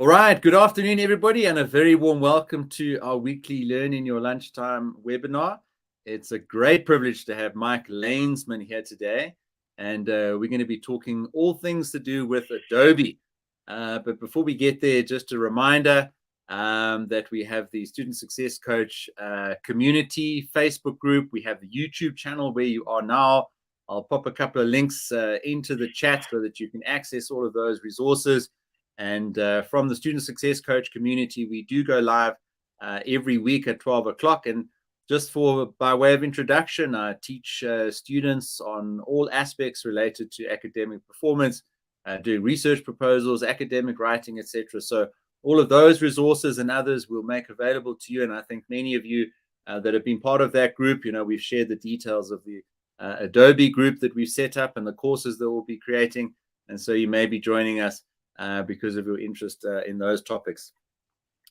All right, good afternoon, everybody, and a very warm welcome to our weekly Learn in Your Lunchtime webinar. It's a great privilege to have Mike Lanesman here today, and we're going to be talking all things to do with Adobe. But before we get there, just a reminder that we have the Student Success Coach community Facebook group. We have the YouTube channel where you are now. I'll pop a couple of links into the chat so that you can access all of those resources. And from the Student Success Coach community, we do go live every week at 12 o'clock. And just by way of introduction, I teach students on all aspects related to academic performance, doing research proposals, academic writing, etc. So all of those resources and others we'll make available to you. And I think many of you that have been part of that group, we've shared the details of the Adobe group that we've set up and the courses that we'll be creating. And so you may be joining us because of your interest in those topics.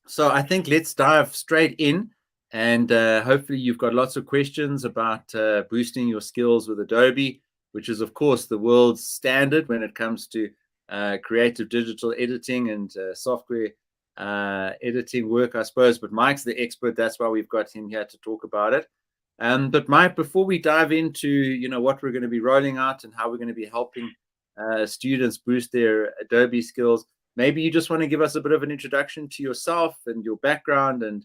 So I think let's dive straight in, and hopefully you've got lots of questions about boosting your skills with Adobe, which is of course the world's standard when it comes to creative digital editing and software editing work, I suppose. But Mike's the expert, that's why we've got him here to talk about it. But Mike, before we dive into what we're going to be rolling out and how we're going to be helping students boost their Adobe skills, maybe you just want to give us a bit of an introduction to yourself and your background and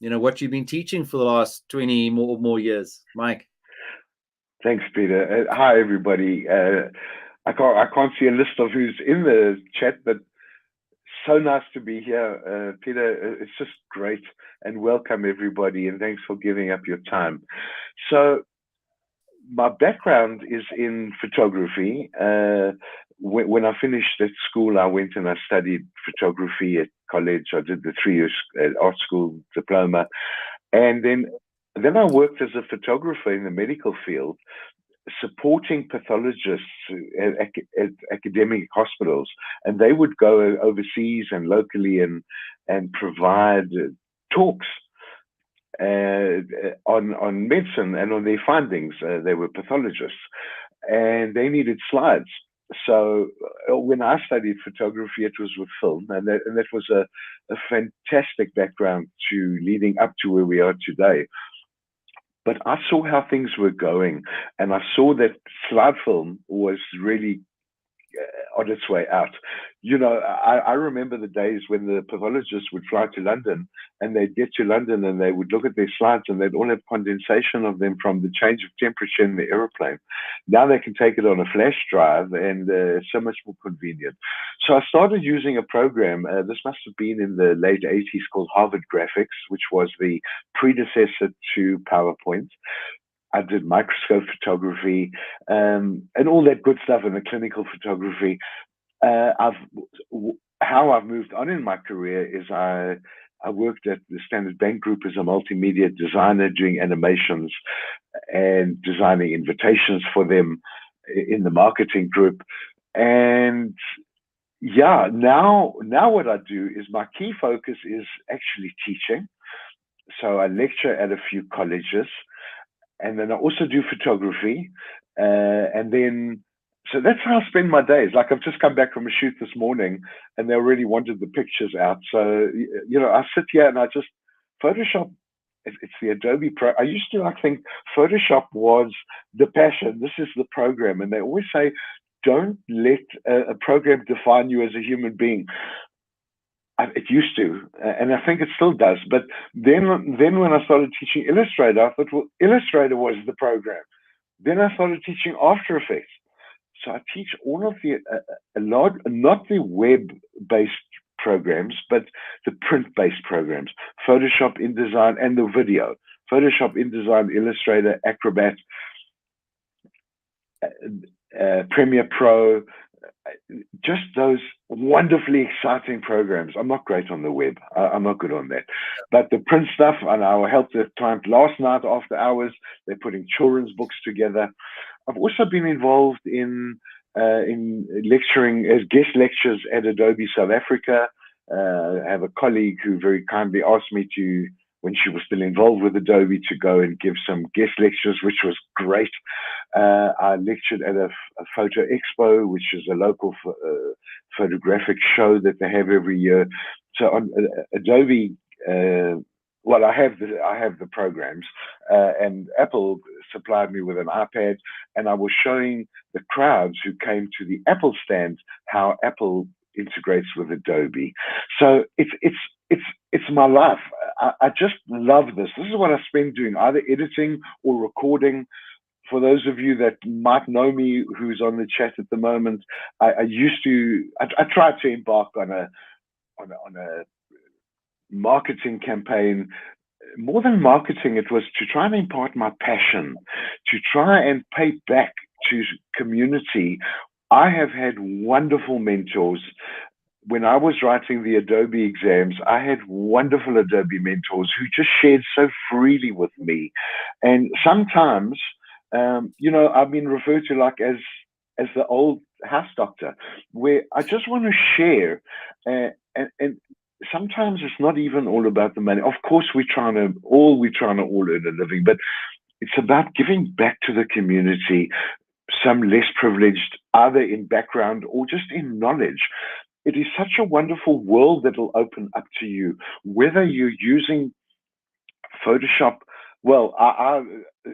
what you've been teaching for the last 20 more years. Mike. Thanks, Peter. Hi, everybody. I can't see a list of who's in the chat, but so nice to be here, Peter. It's just great, and welcome everybody, and thanks for giving up your time. So my background is in photography. When I finished at school, I went and I studied photography at college. I did the 3 years art school diploma. And then I worked as a photographer in the medical field, supporting pathologists at academic hospitals. And they would go overseas and locally and provide talks on medicine and on their findings. They were pathologists and they needed slides. So when I studied photography, it was with film, and that was a fantastic background to leading up to where we are today. But I saw how things were going, and I saw that slide film was really on its way out. I remember the days when the pathologists would fly to London, and they'd get to London and they would look at their slides and they'd all have condensation of them from the change of temperature in the aeroplane. Now they can take it on a flash drive, and it's so much more convenient. So I started using a program, this must have been in the late 80s, called Harvard Graphics, which was the predecessor to PowerPoint. I did microscope photography and all that good stuff, in the clinical photography. How I've moved on in my career is I worked at the Standard Bank Group as a multimedia designer, doing animations and designing invitations for them in the marketing group. And yeah, now what I do is my key focus is actually teaching. So I lecture at a few colleges. And then I also do photography. So that's how I spend my days. Like, I've just come back from a shoot this morning and they already wanted the pictures out. So, I sit here and I just Photoshop. It's the Adobe Pro. I used to think Photoshop was the passion. This is the program. And they always say, don't let a program define you as a human being. It used to, and I think it still does. But then when I started teaching Illustrator, I thought, well, Illustrator was the program. Then I started teaching After Effects. So I teach all of the, not the web-based programs, but the print-based programs, Photoshop, InDesign, and the video. Photoshop, InDesign, Illustrator, Acrobat, Premiere Pro, just those wonderfully exciting programs. I'm not great on the web. I'm not good on that. But the print stuff, and I helped the client last night after hours. They're putting children's books together. I've also been involved in lecturing as guest lectures at Adobe South Africa. I have a colleague who very kindly asked me to when she was still involved with Adobe, to go and give some guest lectures, which was great. I lectured at a photo expo, which is a local photographic show that they have every year. So on Adobe, well, I have the programs, and Apple supplied me with an iPad, and I was showing the crowds who came to the Apple stand how Apple integrates with Adobe. So it's my life. I just love this. This is what I spend doing, either editing or recording. For those of you that might know me, who's on the chat at the moment, I tried to embark on a marketing campaign. More than marketing, it was to try and impart my passion, to try and pay back to community. I have had wonderful mentors. When I was writing the Adobe exams, I had wonderful Adobe mentors who just shared so freely with me. And sometimes, I've been referred to like as the old house doctor, where I just want to share. And sometimes it's not even all about the money. Of course, we're trying to all earn a living, but it's about giving back to the community, some less privileged, either in background or just in knowledge. It is such a wonderful world that will open up to you, whether you're using Photoshop. Well,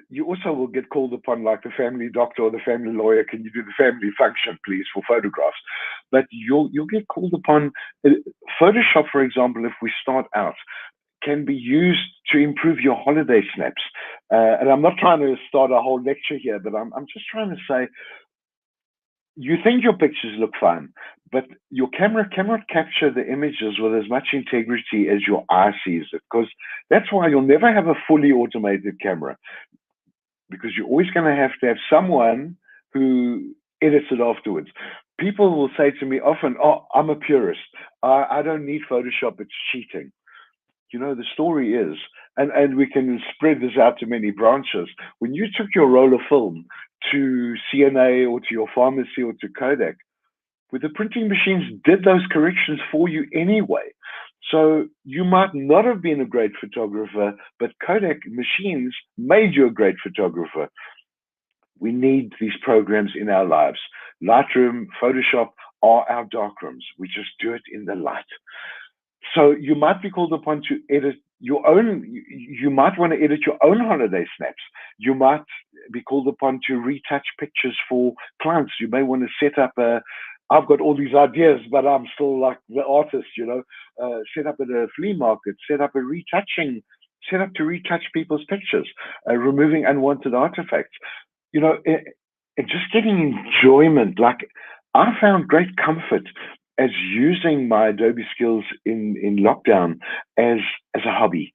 you also will get called upon, like the family doctor or the family lawyer. Can you do the family function, please, for photographs? But you'll get called upon. Photoshop, for example, if we start out, can be used to improve your holiday snaps. And I'm not trying to start a whole lecture here, but I'm just trying to say, you think your pictures look fine, but your camera cannot capture the images with as much integrity as your eye sees it, because that's why you'll never have a fully automated camera, because you're always going to have someone who edits it afterwards. People will say to me often, "Oh, I'm a purist. I don't need Photoshop. It's cheating." The story is, and we can spread this out to many branches. When you took your roll of film to CNA or to your pharmacy or to Kodak, with the printing machines did those corrections for you anyway. So you might not have been a great photographer, but Kodak machines made you a great photographer. We need these programs in our lives. Lightroom, Photoshop are our darkrooms. We just do it in the light. So you might be called upon to edit your own, you might want to edit your own holiday snaps. You might be called upon to retouch pictures for clients. You may want to set up I've got all these ideas, but I'm still like the artist, set up at a flea market, set up to retouch people's pictures, removing unwanted artifacts, and just getting enjoyment. Like, I found great comfort as using my Adobe skills in lockdown as a hobby,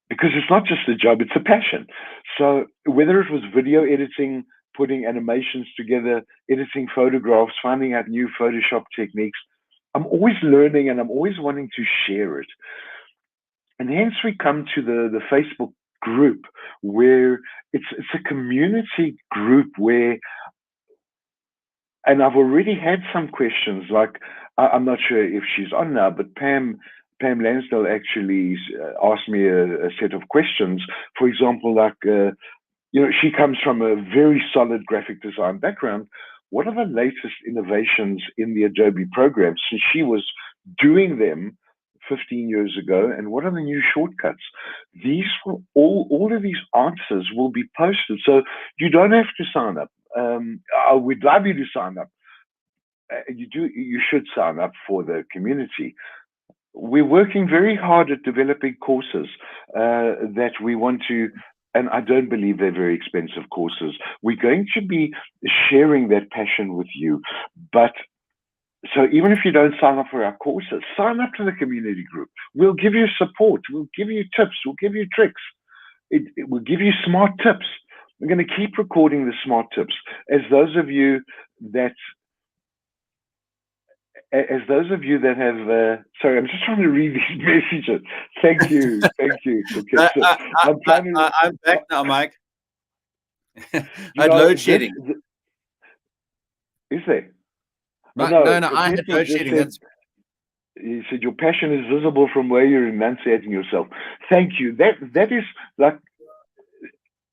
because it's not just a job, it's a passion. So whether it was video editing, putting animations together, editing photographs, finding out new Photoshop techniques, I'm always learning and I'm always wanting to share it. And hence we come to the Facebook group, where it's a community group where, and I've already had some questions, like, I'm not sure if she's on now, but Pam Lansdale actually asked me a set of questions. For example, like, she comes from a very solid graphic design background. What are the latest innovations in the Adobe programs since she was doing them 15 years ago, and what are the new shortcuts? These will all of these answers will be posted, so you don't have to sign up. I would love you to sign up. You should sign up for the community. We're working very hard at developing courses that we want to, and I don't believe they're very expensive courses. We're going to be sharing that passion with you. But so even if you don't sign up for our courses, sign up to the community group. We'll give you support. We'll give you tips. We'll give you tricks. It will give you smart tips. We're going to keep recording the smart tips. As those of you that have, sorry, I'm just trying to read these messages. Thank you. Okay, so I'm back now, Mike. I had load shedding. Is there? No, I had load shedding. You said your passion is visible from where you're enunciating yourself. Thank you. That is like,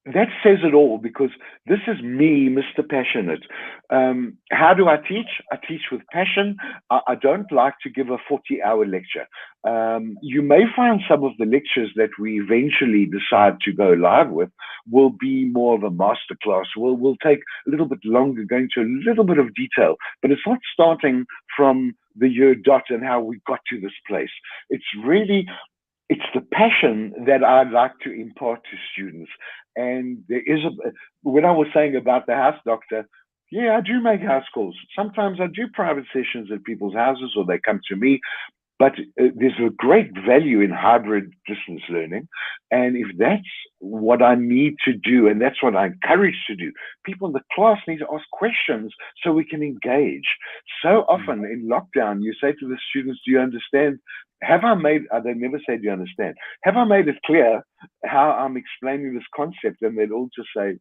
that says it all, because this is me, Mr. Passionate. How do I teach? I teach with passion. I don't like to give a 40-hour lecture. You may find some of the lectures that we eventually decide to go live with will be more of a masterclass. We'll take a little bit longer, going into a little bit of detail, but it's not starting from the year dot and how we got to this place. It's the passion that I'd like to impart to students. And there is when I was saying about the house doctor, yeah, I do make house calls. Sometimes I do private sessions at people's houses, or they come to me. But there's a great value in hybrid distance learning. And if that's what I need to do, and that's what I encourage to do, people in the class need to ask questions so we can engage. So often in lockdown, you say to the students, do you understand? Have I made, they never say, do you understand? Have I made it clear how I'm explaining this concept? And they'd all just say,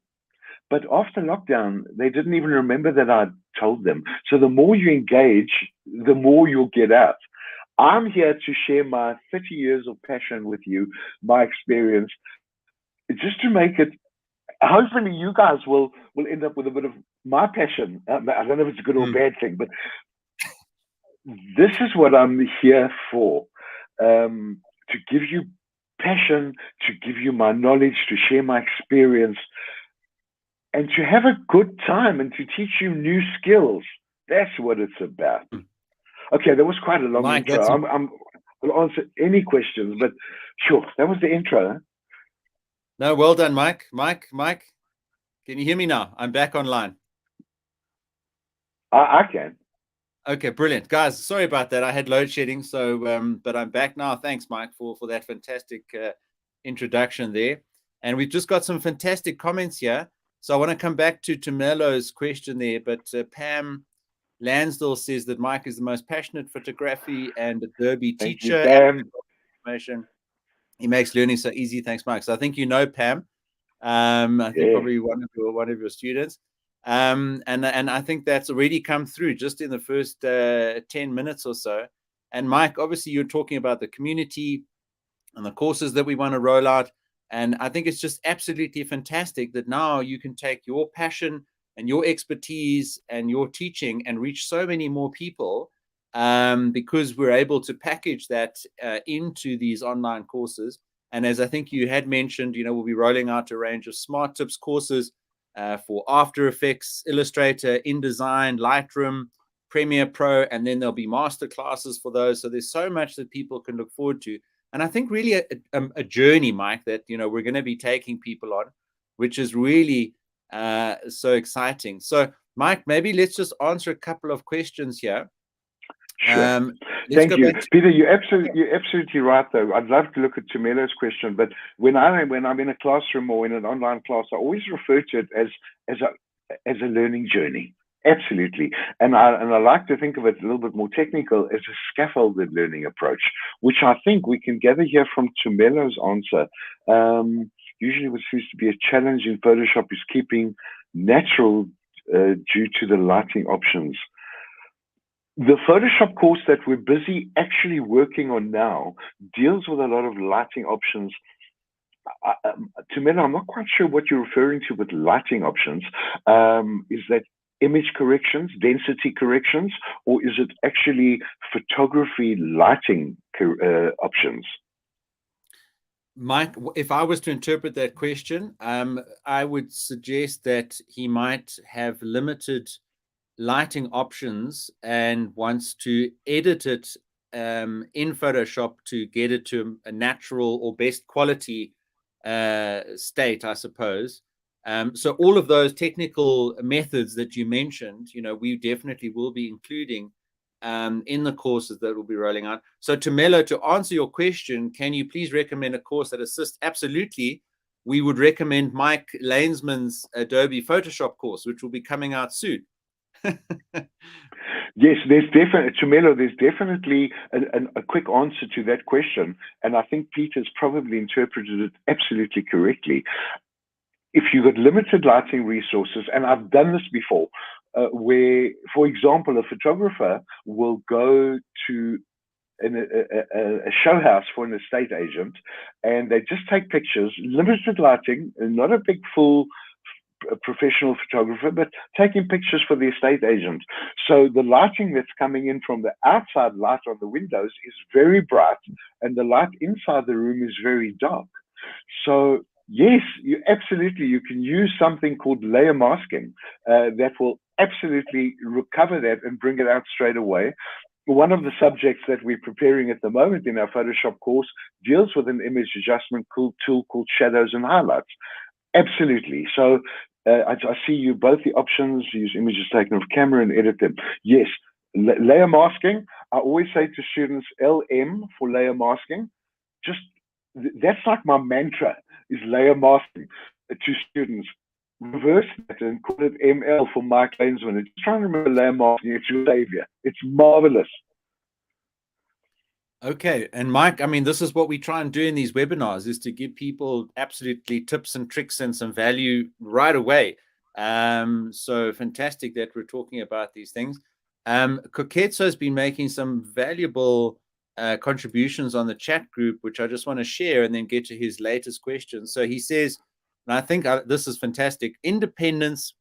but after lockdown, they didn't even remember that I told them. So the more you engage, the more you'll get out. I'm here to share my 30 years of passion with you, my experience, just to make it. Hopefully, you guys will end up with a bit of my passion. I don't know if it's a good or bad thing, but this is what I'm here for, to give you passion, to give you my knowledge, to share my experience, and to have a good time and to teach you new skills. That's what it's about. Okay, that was quite a long Mike, intro. I'll answer any questions, but sure, that was the intro. No, well done, Mike. Mike, can you hear me now? I'm back online. I can. Okay, brilliant. Guys, sorry about that. I had load shedding, so but I'm back now. Thanks, Mike, for that fantastic introduction there. And we've just got some fantastic comments here. So I want to come back to Melo's question there, but Pam Lansdale says that Mike is the most passionate photography and Adobe teacher. Information. He makes learning so easy. Thanks, Mike. So I think you know Pam. I think probably one of your students. And I think that's already come through just in the first 10 minutes or so. And Mike, obviously you're talking about the community and the courses that we want to roll out. And I think it's just absolutely fantastic that now you can take your passion and your expertise and your teaching and reach so many more people, because we're able to package that into these online courses. And as I think you had mentioned, we'll be rolling out a range of Smart Tips courses for After Effects, Illustrator, InDesign, Lightroom, Premiere Pro, and then there'll be master classes for those. So there's so much that people can look forward to. And I think really a journey, Mike, that, we're going to be taking people on, which is really so exciting. So, Mike, maybe let's just answer a couple of questions here. Sure. Thank you, Peter. You're absolutely right, though. I'd love to look at Tumelo's question, but when I'm in a classroom or in an online class, I always refer to it as a learning journey. Absolutely, and I like to think of it a little bit more technical as a scaffolded learning approach, which I think we can gather here from Tumelo's answer. Usually, what seems to be a challenge in Photoshop is keeping natural due to the lighting options. The Photoshop course that we're busy actually working on now deals with a lot of lighting options. Tumelo, I'm not quite sure what you're referring to with lighting options. Is that image corrections, density corrections, or is it actually photography lighting options? Mike, if I was to interpret that question, I would suggest that he might have limited lighting options and wants to edit it in Photoshop to get it to a natural or best quality state, I suppose. So all of those technical methods that you mentioned, we definitely will be including in the courses that we'll be rolling out. So Tumelo, to answer your question, can you please recommend a course that assists? Absolutely. We would recommend Mike Lanesman's Adobe Photoshop course, which will be coming out soon. Yes, there's definitely a quick answer to that question, and I think Peter's probably interpreted it absolutely correctly. If you've got limited lighting resources, and I've done this before, where, for example, a photographer will go to a show house for an estate agent, and they just take pictures, limited lighting, not a big full professional photographer, but taking pictures for the estate agent. So the lighting that's coming in from the outside light on the windows is very bright, and the light inside the room is very dark. So yes, you can use something called layer masking that will absolutely recover that and bring it out straight away. One of the subjects that we're preparing at the moment in our Photoshop course deals with an image adjustment tool called shadows and highlights. Absolutely. So I see you both the options: use images taken off camera and edit them. Yes, layer masking. I always say to students, LM for layer masking. Just that's like my mantra, is layer masking to students. Reverse that and call it ML for Mike Lanesman. Just trying to remember layer masking. It's your savior. It's marvelous. Okay. And Mike, I mean, this is what we try and do in these webinars, is to give people absolutely tips and tricks and some value right away. So fantastic that we're talking about these things. Koketso has been making some valuable contributions on the chat group, which I just want to share and then get to his latest question. So he says, and I think this is fantastic: independence,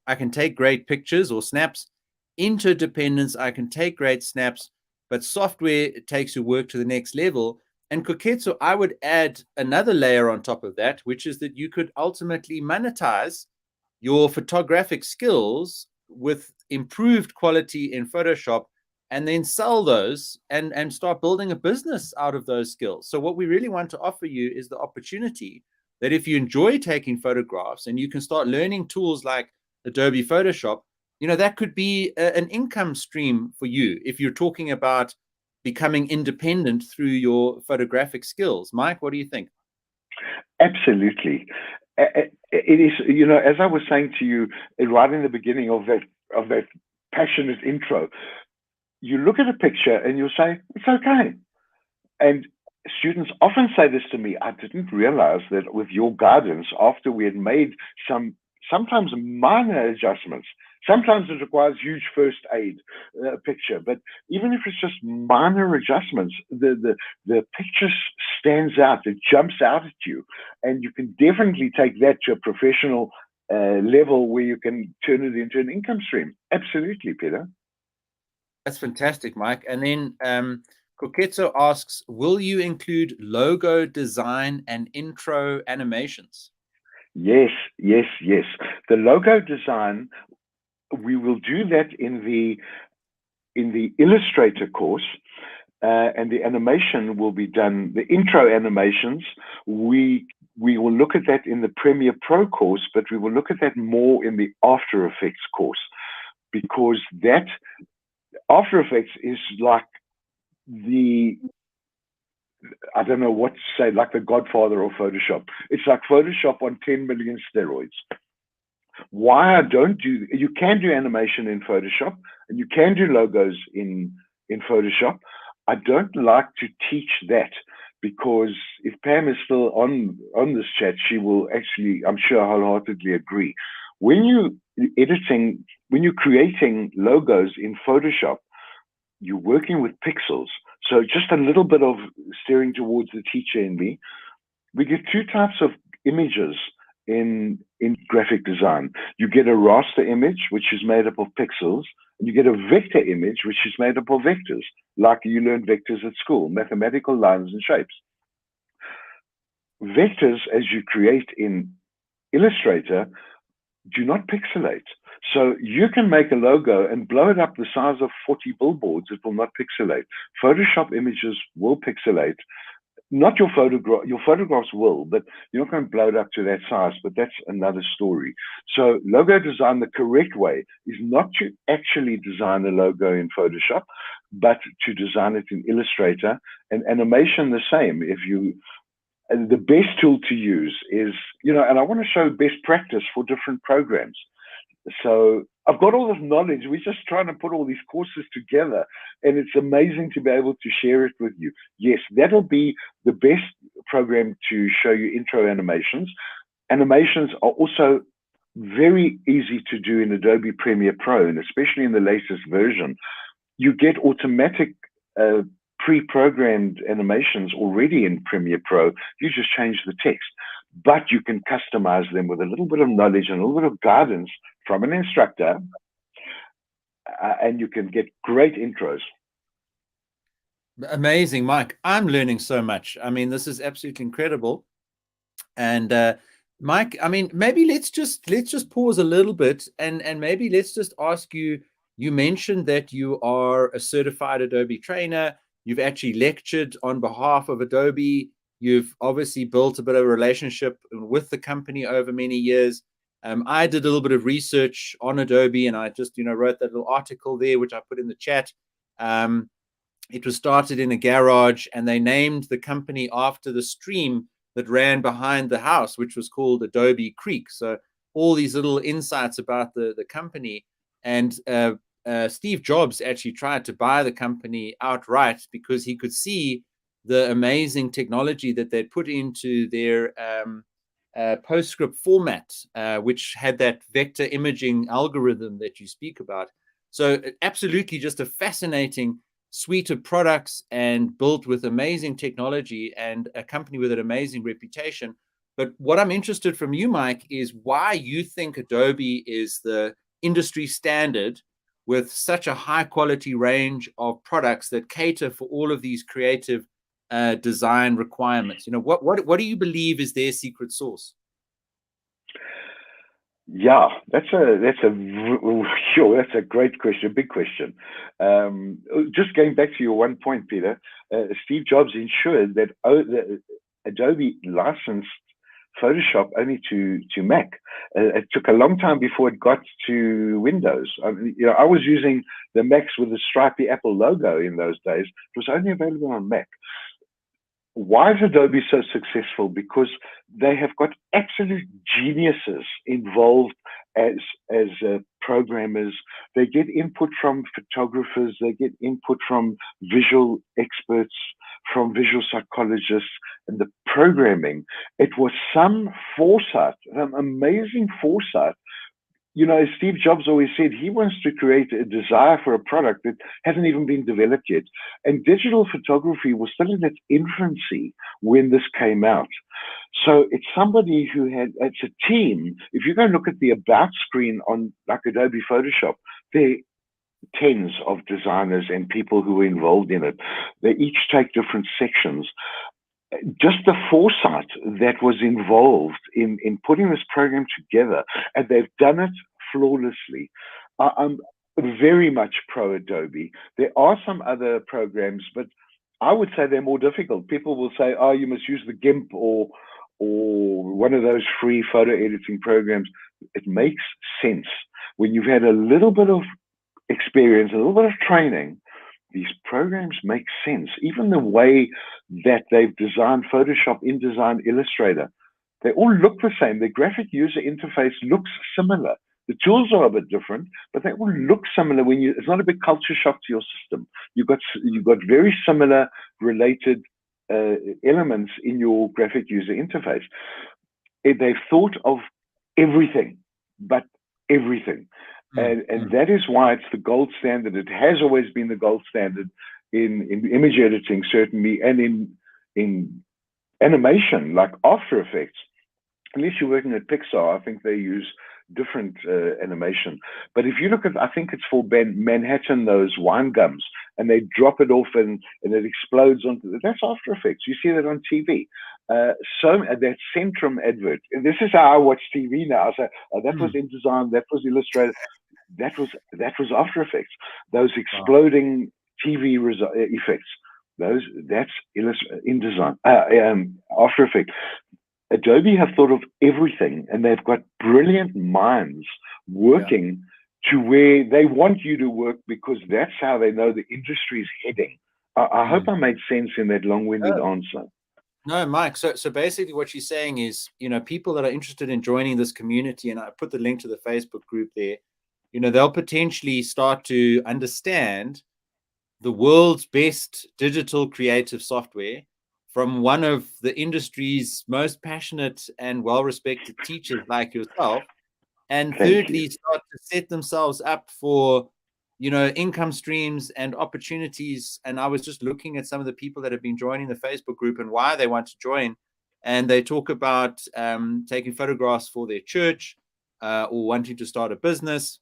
I can take great pictures or snaps. Interdependence, I can take great snaps, but software takes your work to the next level. And Koketso, I would add another layer on top of that, which is that you could ultimately monetize your photographic skills with improved quality in Photoshop, and then sell those and start building a business out of those skills. So what we really want to offer you is the opportunity that if you enjoy taking photographs and you can start learning tools like Adobe Photoshop, that could be an income stream for you if you're talking about becoming independent through your photographic skills. Mike, what do you think? Absolutely. It is, as I was saying to you right in the beginning of that passionate intro, you look at a picture and you'll say, it's okay. And students often say this to me: I didn't realize that with your guidance, after we had made sometimes minor adjustments, sometimes it requires huge first aid picture, but even if it's just minor adjustments, the picture stands out, it jumps out at you, and you can definitely take that to a professional level where you can turn it into an income stream. Absolutely, Peter. That's fantastic, Mike. And then Koketso asks, will you include logo design and intro animations? Yes. The logo design, we will do that in the Illustrator course, and the animation will be done. The intro animations, we will look at that in the Premiere Pro course, but we will look at that more in the After Effects course, because that After Effects is like I don't know what to say, like the godfather of Photoshop. It's like Photoshop on 10 million steroids. Why I don't do, you can do animation in Photoshop and you can do logos in Photoshop. I don't like to teach that, because if Pam is still on this chat, she will actually, I'm sure, wholeheartedly agree. When you're creating logos in Photoshop, you're working with pixels. So just a little bit of steering towards the teacher in me. We get two types of images in graphic design. You get a raster image, which is made up of pixels, and you get a vector image, which is made up of vectors, like you learned vectors at school, mathematical lines and shapes. Vectors, as you create in Illustrator, do not pixelate. So you can make a logo and blow it up the size of 40 billboards. It will not pixelate. Photoshop images will pixelate. Not your photograph. Your photographs will, but you're not going to blow it up to that size. But that's another story. So logo design, the correct way, is not to actually design a logo in Photoshop, but to design it in Illustrator. And animation the same. And the best tool to use is, and I want to show best practice for different programs. So I've got all this knowledge. We're just trying to put all these courses together, and it's amazing to be able to share it with you. Yes, that'll be the best program to show you intro animations. Animations are also very easy to do in Adobe Premiere Pro, and especially in the latest version. You get automatic pre-programmed animations already in Premiere Pro. You just change the text, but you can customize them with a little bit of knowledge and a little bit of guidance from an instructor, and you can get great intros. Amazing, Mike. I'm learning so much. I mean, this is absolutely incredible. And Mike, I mean, maybe let's just pause a little bit and maybe let's just ask you. You mentioned that you are a certified Adobe trainer. You've actually lectured on behalf of Adobe. You've obviously built a bit of a relationship with the company over many years. I did a little bit of research on Adobe, and I just, wrote that little article there, which I put in the chat. It was started in a garage, and they named the company after the stream that ran behind the house, which was called Adobe Creek. So all these little insights about the company. And Steve Jobs actually tried to buy the company outright because he could see the amazing technology that they'd put into their PostScript format, which had that vector imaging algorithm that you speak about. So absolutely just a fascinating suite of products and built with amazing technology and a company with an amazing reputation. But what I'm interested from you, Mike, is why you think Adobe is the industry standard with such a high quality range of products that cater for all of these creative design requirements. What do you believe is their secret sauce? Yeah, that's a great question, a big question. Just going back to your one point, Peter, Steve Jobs ensured that Adobe licensed Photoshop only to Mac. It took a long time before it got to Windows. I was using the Macs with the stripy Apple logo in those days. It was only available on Mac. Why is Adobe so successful? Because they have got absolute geniuses involved as programmers. They get input from photographers. They get input from visual experts, from visual psychologists, and the programming. It was some foresight, some amazing foresight. As Steve Jobs always said, he wants to create a desire for a product that hasn't even been developed yet. And digital photography was still in its infancy when this came out. So it's somebody it's a team. If you go and look at the about screen on like Adobe Photoshop, there are tens of designers and people who are involved in it. They each take different sections. Just the foresight that was involved in putting this program together, and they've done it flawlessly. I'm very much pro Adobe. There are some other programs, but I would say they're more difficult. People will say, "Oh, you must use the GIMP or one of those free photo editing programs." It makes sense when you've had a little bit of experience, a little bit of training. These programs make sense. Even the way that they've designed Photoshop, InDesign, Illustrator, they all look the same. The graphic user interface looks similar. The tools are a bit different, but they all look similar. It's not a big culture shock to your system. You've got very similar related elements in your graphic user interface. They've thought of everything, but everything. And that is why it's the gold standard. It has always been the gold standard in image editing, certainly, and in animation, like After Effects. Unless you're working at Pixar, I think they use different animation. But if you look at, I think it's for Manhattan, those wine gums, and they drop it off and it explodes that's After Effects. You see that on TV. So that Centrum advert. And this is how I watch TV now. So that was InDesign, that was Illustrator, that was After Effects. Those exploding TV effects. That's InDesign, After Effects. Adobe have thought of everything, and they've got brilliant minds working to where they want you to work, because that's how they know the industry is heading. I hope I made sense in that long-winded answer. No, Mike. So basically what you're saying is, people that are interested in joining this community, and I put the link to the Facebook group there, they'll potentially start to understand the world's best digital creative software from one of the industry's most passionate and well-respected teachers like yourself. And thirdly, start to set themselves up for income streams and opportunities. And I was just looking at some of the people that have been joining the Facebook group and why they want to join. And they talk about taking photographs for their church, or wanting to start a business,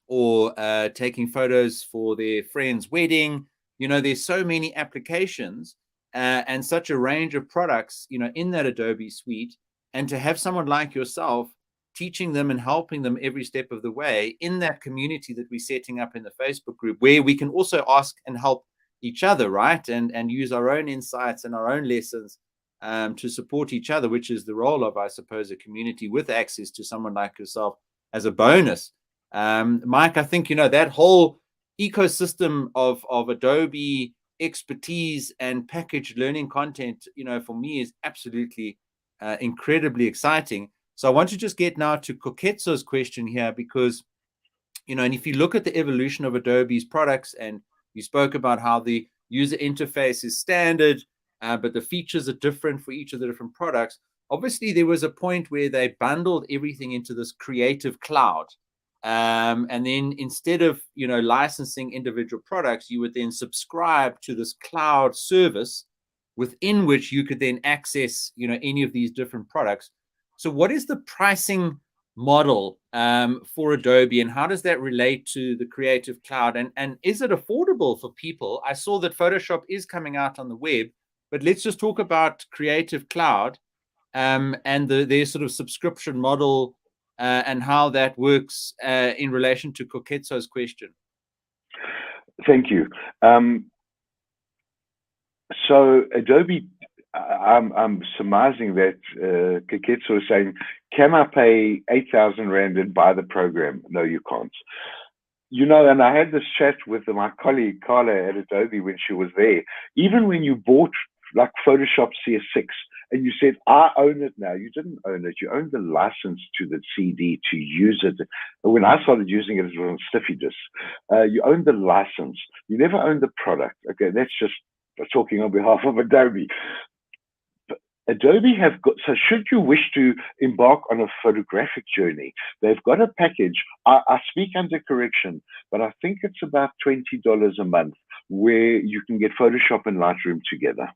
or taking photos for their friend's wedding. There's so many applications and such a range of products, in that Adobe suite. And to have someone like yourself teaching them and helping them every step of the way in that community that we're setting up in the Facebook group, where we can also ask and help each other, right? And use our own insights and our own lessons to support each other, which is the role of, I suppose, a community with access to someone like yourself as a bonus. Mike, I think, that whole ecosystem of Adobe expertise and packaged learning content, for me is absolutely incredibly exciting. So I want to just get now to Koketso's question here, because, and if you look at the evolution of Adobe's products, and you spoke about how the user interface is standard, but the features are different for each of the different products. Obviously, there was a point where they bundled everything into this Creative Cloud. And then instead of, licensing individual products, you would then subscribe to this cloud service within which you could then access, any of these different products. So what is the pricing model for Adobe, and how does that relate to the Creative Cloud? And is it affordable for people? I saw that Photoshop is coming out on the web, but let's just talk about Creative Cloud and their sort of subscription model and how that works in relation to Koketso's question. Thank you. So Adobe, I'm surmising that Koketso is saying, can I pay 8,000 Rand and buy the program? No, you can't. And I had this chat with my colleague Carla at Adobe when she was there. Even when you bought like Photoshop CS6 and you said, I own it now, you didn't own it. You owned the license to the CD to use it. When I started using it, it was on stiffy disk. You owned the license. You never owned the product. Okay, that's just talking on behalf of Adobe. Adobe have got, so should you wish to embark on a photographic journey, they've got a package. I speak under correction, but I think it's about $20 a month where you can get Photoshop and Lightroom together.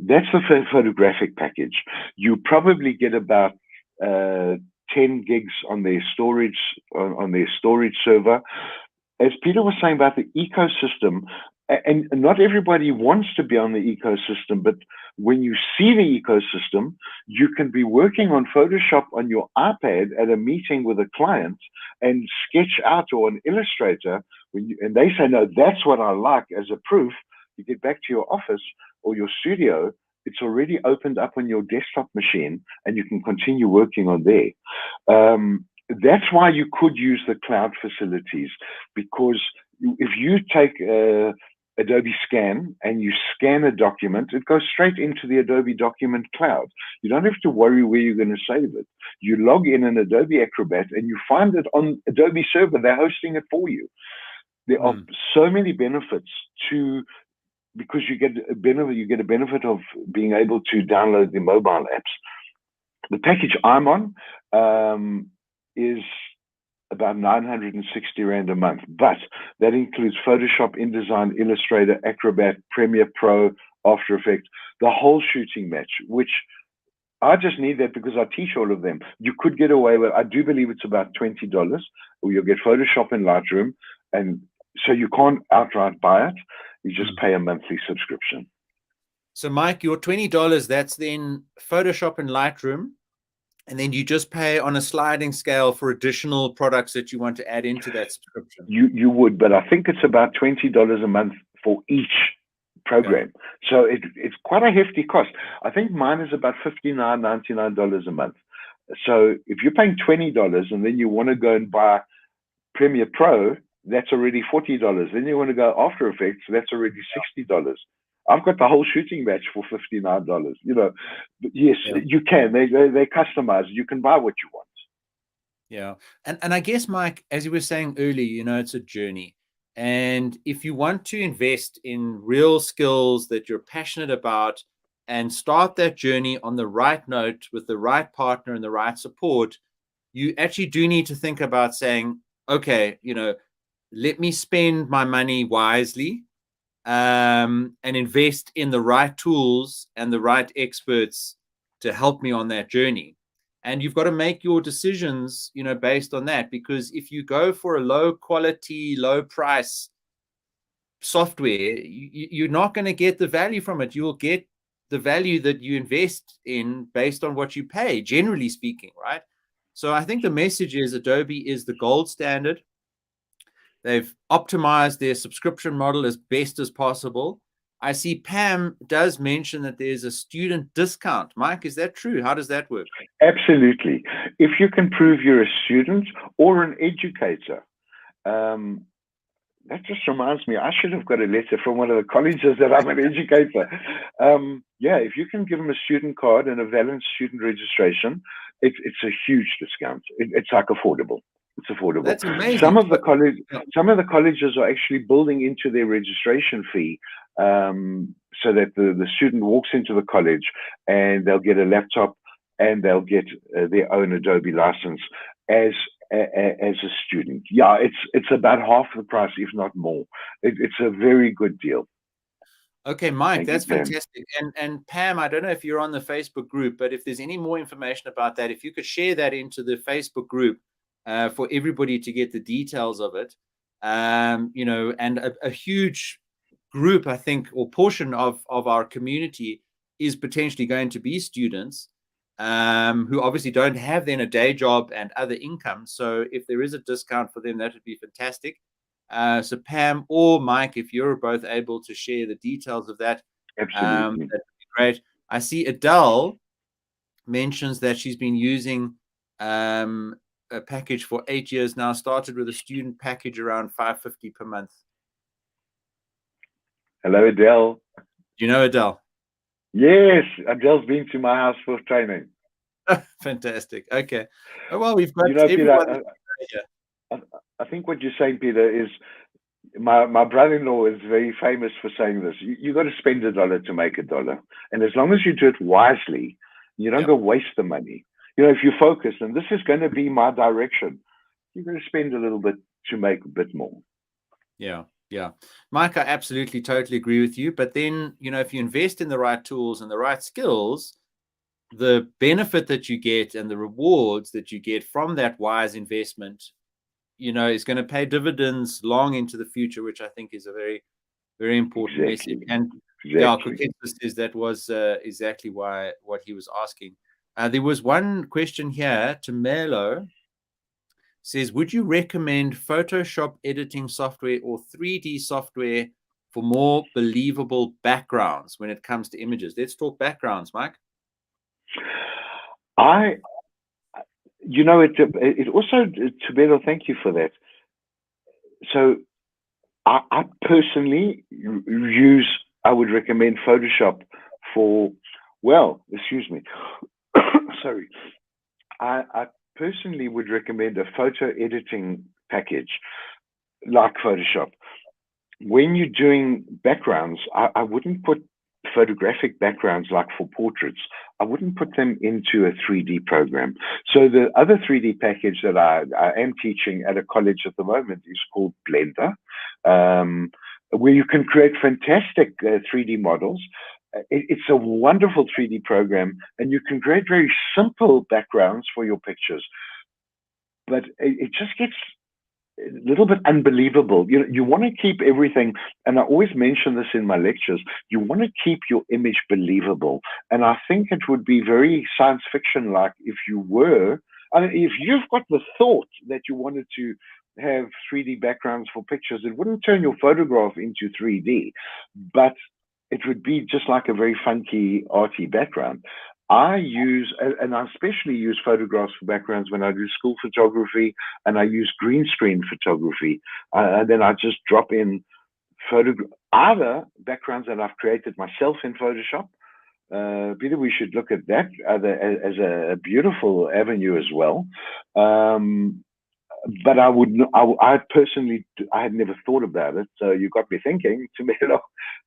That's the photographic package. You probably get about 10 gigs on their storage, on their storage server. As Peter was saying about the ecosystem, and not everybody wants to be on the ecosystem, but when you see the ecosystem, you can be working on Photoshop on your iPad at a meeting with a client and sketch out, or an Illustrator, and they say, no, that's what I like as a proof. You get back to your office or your studio, it's already opened up on your desktop machine, and you can continue working on there. That's why you could use the cloud facilities, because if you take Adobe Scan and you scan a document, it goes straight into the Adobe Document Cloud. You don't have to worry where you're going to save it. You log in Adobe Acrobat and you find it on Adobe server. They're hosting it for you. There are so many benefits to, because you get a benefit of being able to download the mobile apps. The package I'm on is about 960 Rand a month, but that includes Photoshop, InDesign, Illustrator, Acrobat, Premiere Pro, After Effects, the whole shooting match, which I just need that because I teach all of them. You could get away with, I do believe it's about $20, or you'll get Photoshop and Lightroom, and so you can't outright buy it. You just pay a monthly subscription. So Mike, your $20, that's then Photoshop and Lightroom, and then you just pay on a sliding scale for additional products that you want to add into that subscription. You would, but I think it's about $20 a month for each program. Yeah. So it's quite a hefty cost. I think mine is about $59.99 a month. So if you're paying $20 and then you want to go and buy Premiere Pro, that's already $40. Then you want to go After Effects, that's already $60. I've got the whole shooting match for $59. But yes, you can. They customize. You can buy what you want. Yeah, and I guess, Mike, as you were saying earlier, it's a journey. And if you want to invest in real skills that you're passionate about and start that journey on the right note with the right partner and the right support, you actually do need to think about saying, okay, let me spend my money wisely, and invest in the right tools and the right experts to help me on that journey. And you've got to make your decisions, based on that, because if you go for a low quality, low price software, you're not going to get the value from it. You'll get the value that you invest in based on what you pay, generally speaking, right? So I think the message is Adobe is the gold standard. They've optimized their subscription model as best as possible. I see Pam does mention that there's a student discount. Mike, is that true? How does that work? Absolutely. If you can prove you're a student or an educator, that just reminds me, I should have got a letter from one of the colleges that I'm an educator. Yeah, if you can give them a student card and a valid student registration, it's a huge discount. It's like affordable. It's affordable. That's amazing. Some of the colleges are actually building into their registration fee, so that the student walks into the college and they'll get a laptop and they'll get their own Adobe license as a student. Yeah, it's about half the price, if not more. It's a very good deal. Okay, Mike, that's fantastic. And Pam, I don't know if you're on the Facebook group, but if there's any more information about that, if you could share that into the Facebook group for everybody to get the details of it, and a huge group, I think, or portion of our community is potentially going to be students who obviously don't have then a day job and other income. So if there is a discount for them, that would be fantastic. So Pam or Mike, if you're both able to share the details of that, absolutely, that'd be great. I see Adele mentions that she's been using a package for 8 years now, started with a student package around $550 per month. Hello, Adele. Do you know Adele? Yes, Adele's been to my house for training. Fantastic. Okay. Oh, well, we've got Peter, I think what you're saying, Peter, is my brother-in-law is very famous for saying this. You got to spend $1 to make $1. And as long as you do it wisely, you don't go waste the money. If you focus, and this is going to be my direction, you're going to spend a little bit to make a bit more. Yeah. Yeah. Mike, I absolutely, totally agree with you. But then, if you invest in the right tools and the right skills, the benefit that you get and the rewards that you get from that wise investment, is going to pay dividends long into the future, which I think is a very, very important message. And consensus is that was exactly what he was asking. There was one question here. Tamelo says, would you recommend Photoshop editing software or 3D software for more believable backgrounds when it comes to images? Let's talk backgrounds, Mike. It also, Tabelo, thank you for that. So I personally I would recommend Photoshop for, sorry. I personally would recommend a photo editing package like Photoshop. When you're doing backgrounds, I wouldn't put photographic backgrounds like for portraits. I wouldn't put them into a 3D program. So the other 3D package that I am teaching at a college at the moment is called Blender, where you can create fantastic 3D models. It's a wonderful 3D program, and you can create very simple backgrounds for your pictures. But it just gets a little bit unbelievable. You want to keep everything, and I always mention this in my lectures, you want to keep your image believable. And I think it would be very science fiction-like if if you've got the thought that you wanted to have 3D backgrounds for pictures, it wouldn't turn your photograph into 3D, but it would be just like a very funky, arty background. I especially use photographs for backgrounds when I do school photography, and I use green screen photography. And then I just drop in either backgrounds that I've created myself in Photoshop. Peter, we should look at that as a beautiful avenue as well. But I personally had never thought about it. So you got me thinking.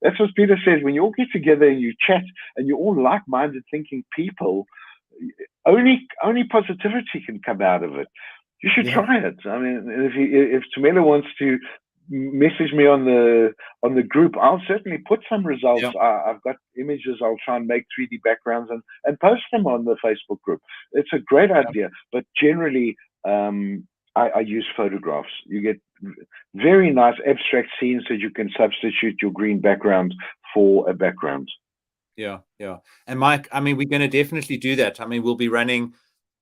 That's what Peter says. When you all get together and you chat and you're all like-minded thinking people, only positivity can come out of it. You should try it. I mean, if Tumela wants to message me on the group, I'll certainly put some results. I've got images. I'll try and make 3D backgrounds and post them on the Facebook group. It's a great idea, but generally I use photographs. You get very nice abstract scenes that you can substitute your green background for a background. Yeah. And Mike, I mean, we're going to definitely do that. I mean, we'll be running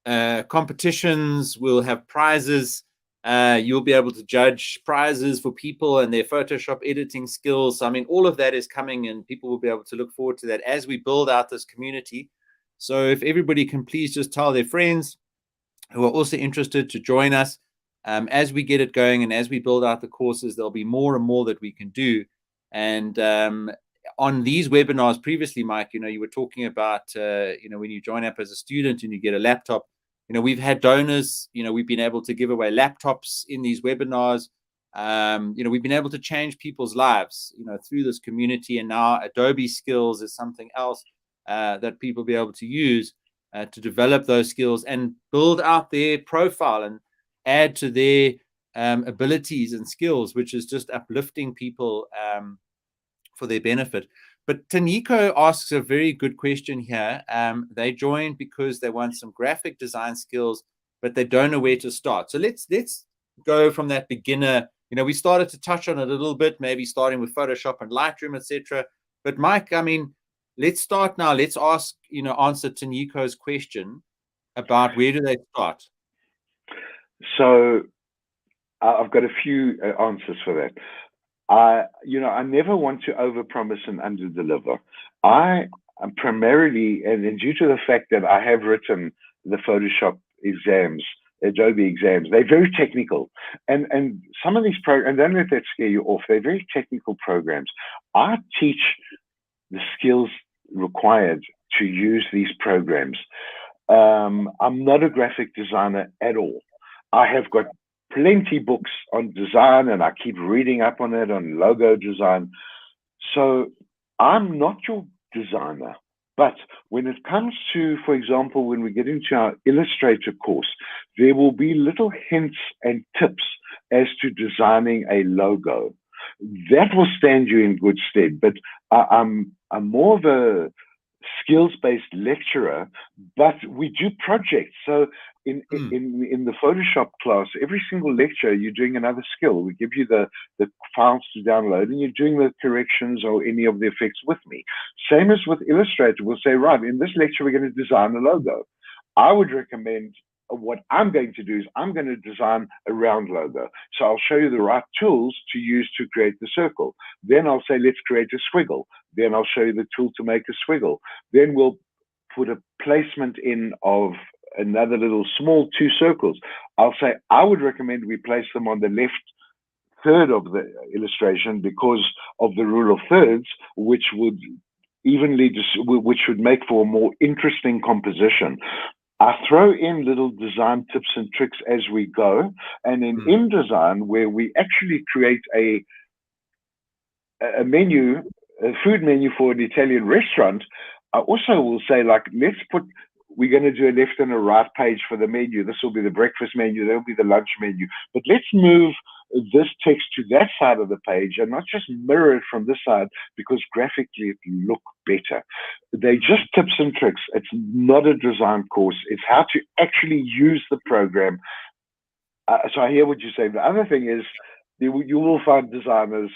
competitions. We'll have prizes. You'll be able to judge prizes for people and their Photoshop editing skills. I mean, all of that is coming, and people will be able to look forward to that as we build out this community. So if everybody can please just tell their friends who are also interested to join us as we get it going, and as we build out the courses, there'll be more and more that we can do. And on these webinars previously, Mike, you were talking about, when you join up as a student and you get a laptop, we've had donors, we've been able to give away laptops in these webinars. We've been able to change people's lives, through this community. And now Adobe skills is something else that people will be able to use to develop those skills and build out their profile and add to their abilities and skills, which is just uplifting people for their benefit. But Taniko asks a very good question here. They joined because they want some graphic design skills, but they don't know where to start. So let's go from that beginner. We started to touch on it a little bit, maybe starting with Photoshop and Lightroom, etc. But Mike, I mean, let's start now. Let's answer Taniko's question about where do they start. So I've got a few answers for that. I never want to overpromise and underdeliver. I am primarily, and due to the fact that I have written the Photoshop exams, Adobe exams, they're very technical. And some of these programs, and don't let that scare you off, they're very technical programs. I teach the skills required to use these programs. I'm not a graphic designer at all. I have got plenty books on design, and I keep reading up on it, on logo design. So I'm not your designer. But when it comes to, for example, when we get into our Illustrator course, there will be little hints and tips as to designing a logo. That will stand you in good stead. But I'm more of a skills-based lecturer, but we do projects. So in the Photoshop class, every single lecture, you're doing another skill. We give you the files to download, and you're doing the corrections or any of the effects with me. Same as with Illustrator. We'll say, right, in this lecture, we're going to design a logo. I would recommend what I'm going to do is I'm going to design a round logo. So I'll show you the right tools to use to create the circle. Then I'll say, let's create a squiggle. Then I'll show you the tool to make a squiggle. Then we'll put a placement in of another little small 2 circles. I'll say, I would recommend we place them on the left third of the illustration because of the rule of thirds, which would which would make for a more interesting composition. I throw in little design tips and tricks as we go. And in InDesign, where we actually create a menu, a food menu for an Italian restaurant, I also will say, like, we're going to do a left and a right page for the menu. This will be the breakfast menu. That'll be the lunch menu. But let's move this text to that side of the page and not just mirror it from this side, because graphically it will look better. They're just tips and tricks. It's not a design course. It's how to actually use the program. So I hear what you say. The other thing is you will find designers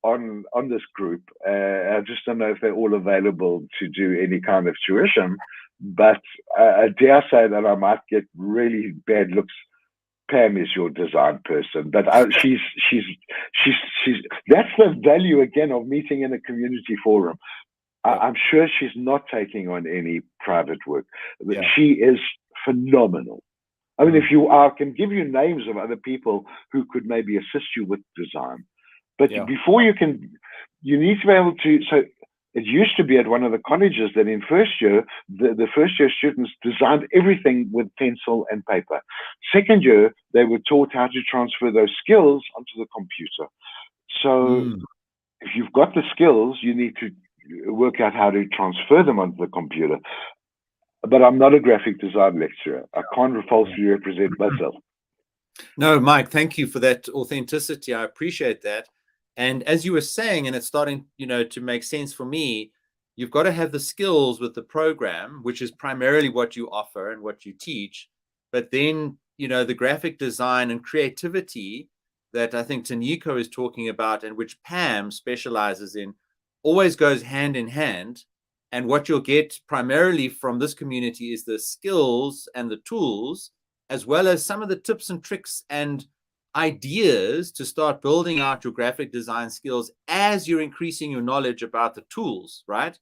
on this group. I just don't know if they're all available to do any kind of tuition, but I dare say that I might get really bad looks. Pam is your design person, but she's that's the value again of meeting in a community forum. I'm sure she's not taking on any private work, but she is phenomenal. I mean, if you are, I can give you names of other people who could maybe assist you with design. But before you need to be able to, so it used to be at one of the colleges that in first year, the first year students designed everything with pencil and paper. Second year, they were taught how to transfer those skills onto the computer. So if you've got the skills, you need to work out how to transfer them onto the computer. But I'm not a graphic design lecturer. I can't falsely represent myself. No, Mike, thank you for that authenticity. I appreciate that. And as you were saying, and it's starting, to make sense for me, you've got to have the skills with the program, which is primarily what you offer and what you teach. But then, the graphic design and creativity that I think Taniko is talking about and which Pam specializes in always goes hand in hand. And what you'll get primarily from this community is the skills and the tools, as well as some of the tips and tricks and ideas to start building out your graphic design skills as you're increasing your knowledge about the tools, right?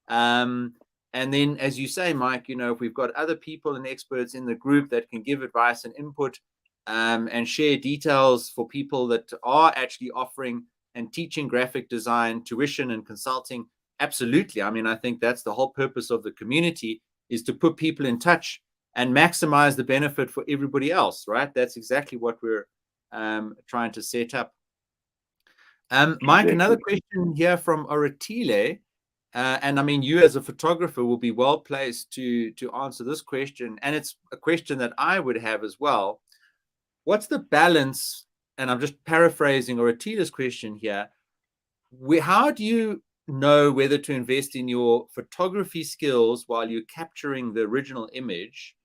And then, as you say, Mike, if we've got other people and experts in the group that can give advice and input, and share details for people that are actually offering and teaching graphic design, tuition and consulting, absolutely. I mean, I think that's the whole purpose of the community, is to put people in touch and maximize the benefit for everybody else, right? That's exactly what we're trying to set up. Mike, another question here from Oratile. And I mean, you as a photographer will be well placed to answer this question. And it's a question that I would have as well. What's the balance? And I'm just paraphrasing Oratile's question here. How do you know whether to invest in your photography skills while you're capturing the original image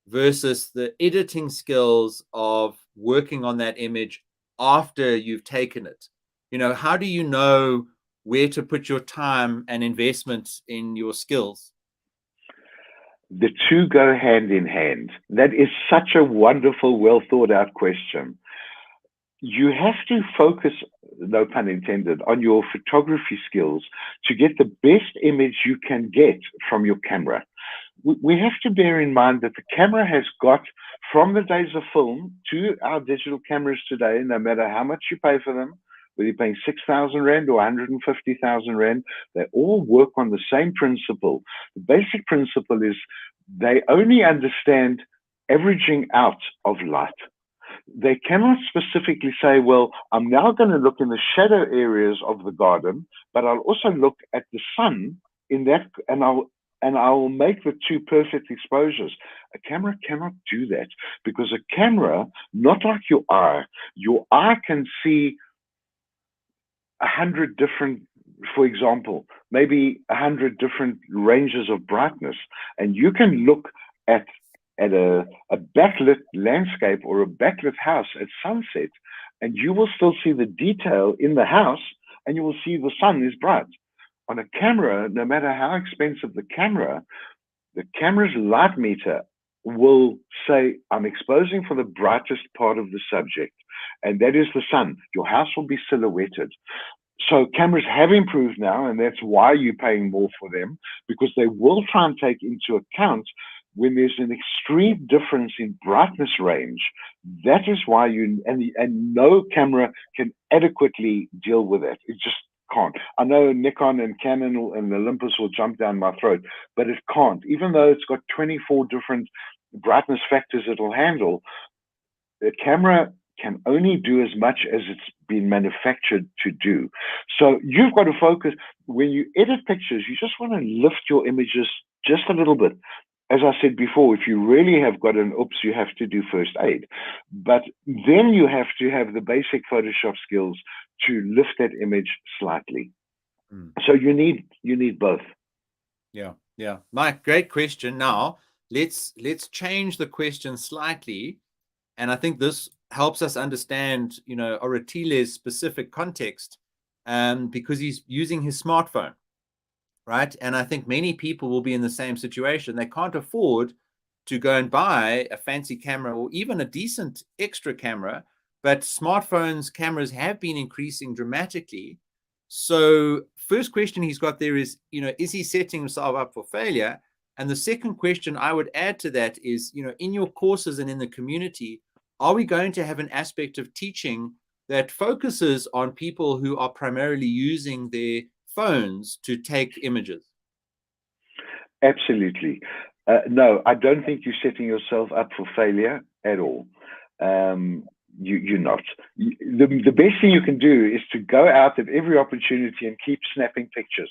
versus the editing skills of working on that image after you've taken it? How do you know where to put your time and investment in your skills? The two go hand in hand. That is such a wonderful, well thought out question. You have to focus, no pun intended, on your photography skills to get the best image you can get from your camera. We have to bear in mind that the camera has got, from the days of film to our digital cameras today, no matter how much you pay for them, whether you're paying 6,000 Rand or 150,000 Rand, they all work on the same principle. The basic principle is they only understand averaging out of light. They cannot specifically say, well, I'm now going to look in the shadow areas of the garden, but I'll also look at the sun in that, and I will make the two perfect exposures. A camera cannot do that, because a camera, not like your eye can see 100 different, for example, maybe 100 different ranges of brightness, and you can look at a backlit landscape or a backlit house at sunset, and you will still see the detail in the house, and you will see the sun is bright. On a camera, no matter how expensive the camera's light meter will say, I'm exposing for the brightest part of the subject, and that is the sun. Your house will be silhouetted. So cameras have improved now, and that's why you're paying more for them, because they will try and take into account when there's an extreme difference in brightness range. That is why and no camera can adequately deal with that. It just can't. I know Nikon and Canon and Olympus will jump down my throat, but it can't. Even though it's got 24 different brightness factors it'll handle, the camera can only do as much as it's been manufactured to do. So you've got to focus. When you edit pictures, you just want to lift your images just a little bit. As I said before, if you really have got an oops, you have to do first aid. But then you have to have the basic Photoshop skills to lift that image slightly. So you need both. Yeah. Mike, great question. Now let's change the question slightly. And I think this helps us understand, Oratile's specific context, because he's using his smartphone, right? And I think many people will be in the same situation. They can't afford to go and buy a fancy camera or even a decent extra camera, but cameras have been increasing dramatically. So first question he's got there is, is he setting himself up for failure? And the second question I would add to that is, in your courses and in the community, are we going to have an aspect of teaching that focuses on people who are primarily using their phones to take images? Absolutely. No, I don't think you're setting yourself up for failure at all. You're not. The best thing you can do is to go out at every opportunity and keep snapping pictures.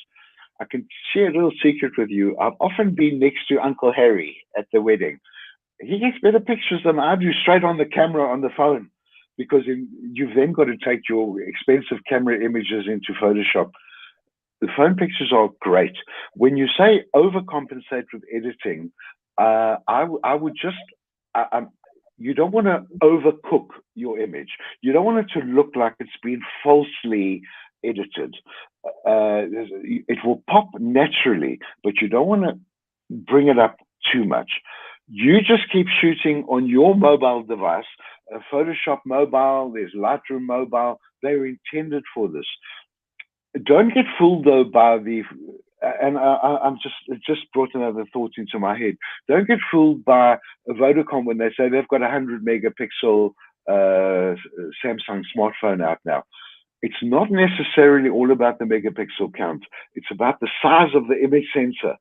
I can share a little secret with you. I've often been next to Uncle Harry at the wedding, he gets better pictures than I do straight on the camera on the phone, because you've then got to take your expensive camera images into Photoshop. The phone pictures are great. When you say overcompensate with editing, I would just, you don't want to overcook your image. You don't want it to look like it's been falsely edited. It will pop naturally, but you don't want to bring it up too much. You just keep shooting on your mobile device. Photoshop mobile, there's Lightroom mobile. They're intended for this. Don't get fooled though by the, and it just brought another thought into my head. Don't get fooled by Vodacom when they say they've got 100 megapixel Samsung smartphone out now. It's not necessarily all about the megapixel count. It's about the size of the image sensor.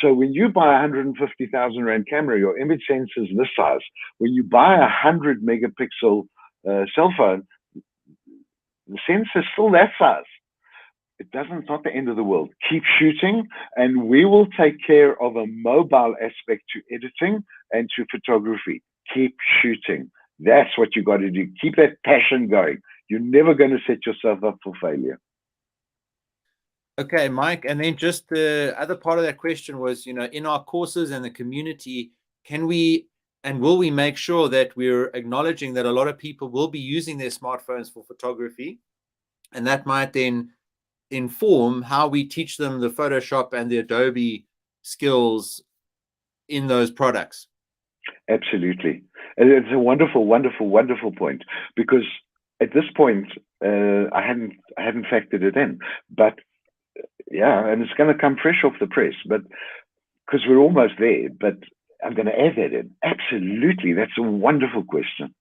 So when you buy a 150,000 Rand camera, your image sensor is this size. When you buy a 100 megapixel cell phone, the sensor is still that size. It's not the end of the world. Keep shooting, and we will take care of a mobile aspect to editing and to photography. Keep shooting. That's what you got to do. Keep that passion going. You're never going to set yourself up for failure. Okay, Mike, and then just the other part of that question was, in our courses and the community, can we and will we make sure that we're acknowledging that a lot of people will be using their smartphones for photography, and that might then inform how we teach them the Photoshop and the Adobe skills in those products? Absolutely. It's a wonderful, wonderful, wonderful point, because at this point, I hadn't factored it in, but yeah, and it's going to come fresh off the press, but because we're almost there, but I'm going to add that in. Absolutely. That's a wonderful question.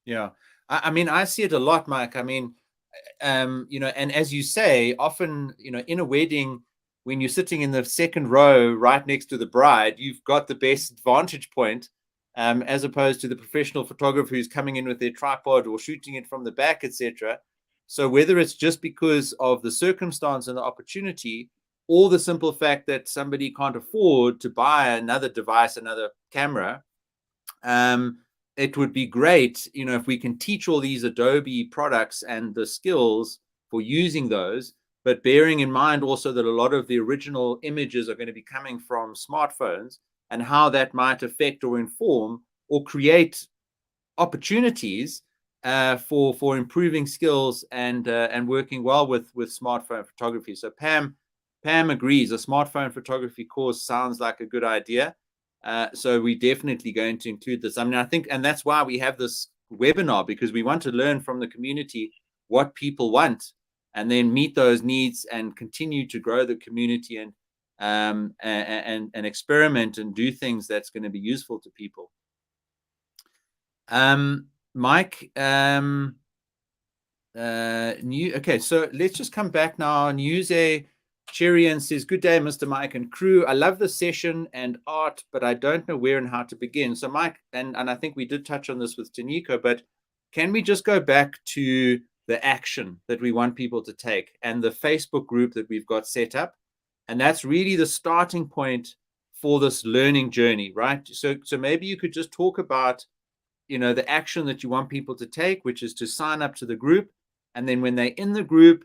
Yeah. I mean, I see it a lot, Mike. I mean, and as you say, often, in a wedding, when you're sitting in the second row right next to the bride, you've got the best vantage point, as opposed to the professional photographer who's coming in with their tripod or shooting it from the back, etc. So whether it's just because of the circumstance and the opportunity, or the simple fact that somebody can't afford to buy another device, another camera, it would be great, if we can teach all these Adobe products and the skills for using those, but bearing in mind also that a lot of the original images are going to be coming from smartphones, and how that might affect or inform or create opportunities for improving skills and working well with smartphone photography. So Pam agrees. A smartphone photography course sounds like a good idea. So we're definitely going to include this. I mean, I think, and that's why we have this webinar, because we want to learn from the community what people want, and then meet those needs and continue to grow the community and experiment and do things that's going to be useful to people. Mike, okay, so let's just come back now. Newse Cherian says, good day, Mr. Mike and crew. I love the session and art, but I don't know where and how to begin. So Mike, and I think we did touch on this with Taniko, but can we just go back to the action that we want people to take and the Facebook group that we've got set up? And that's really the starting point for this learning journey, right? So maybe you could just talk about, the action that you want people to take, which is to sign up to the group. And then when they're in the group,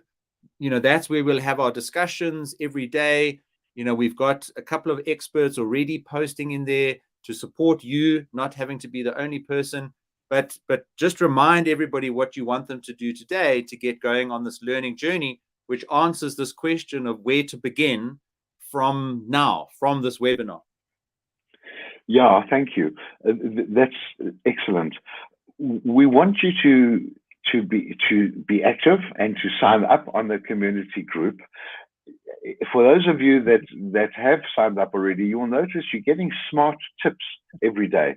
that's where we'll have our discussions every day. We've got a couple of experts already posting in there to support you, not having to be the only person, but just remind everybody what you want them to do today to get going on this learning journey, which answers this question of where to begin from now, from this webinar. Yeah, thank you. That's excellent. We want you to be active and to sign up on the community group. For those of you that have signed up already, you will notice you're getting smart tips every day.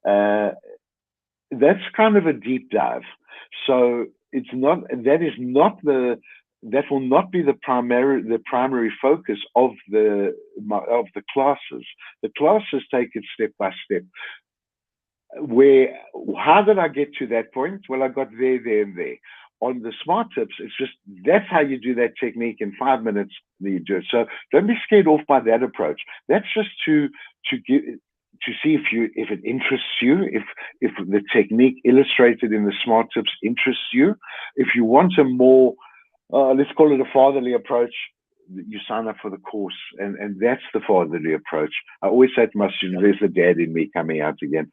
That's kind of a deep dive. So that will not be the primary focus of the classes. The classes take it step by step. How did I get to that point? Well, I got there, and there. On the smart tips, it's just, that's how you do that technique in 5 minutes. You do it. So don't be scared off by that approach. That's just to to see if it interests you, if the technique illustrated in the smart tips interests you. If you want a more, let's call it a fatherly approach, you sign up for the course, and that's the fatherly approach. I always say to my students, there's the dad in me coming out again.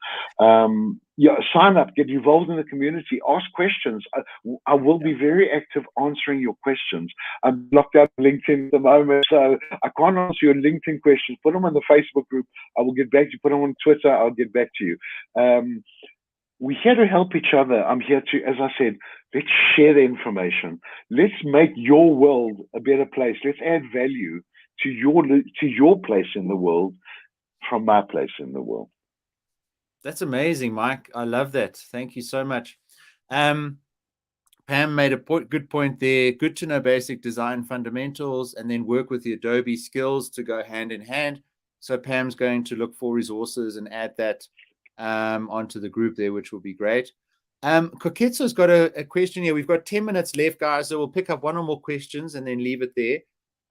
Yeah, sign up, get involved in the community, ask questions. I will be very active answering your questions. I'm locked out of LinkedIn at the moment, so I can't answer your LinkedIn questions. Put them on the Facebook group. I will get back to you. Put them on Twitter. I'll get back to you. We're here to help each other. I'm here to, as I said, let's share the information. Let's make your world a better place. Let's add value to your place in the world from my place in the world. That's amazing, Mike. I love that. Thank you so much. Pam made a good point there. Good to know basic design fundamentals and then work with the Adobe skills to go hand in hand. So Pam's going to look for resources and add that onto the group there, which will be great. Koketso's got a question here. We've got 10 minutes left, guys, so we'll pick up one or more questions and then leave it there.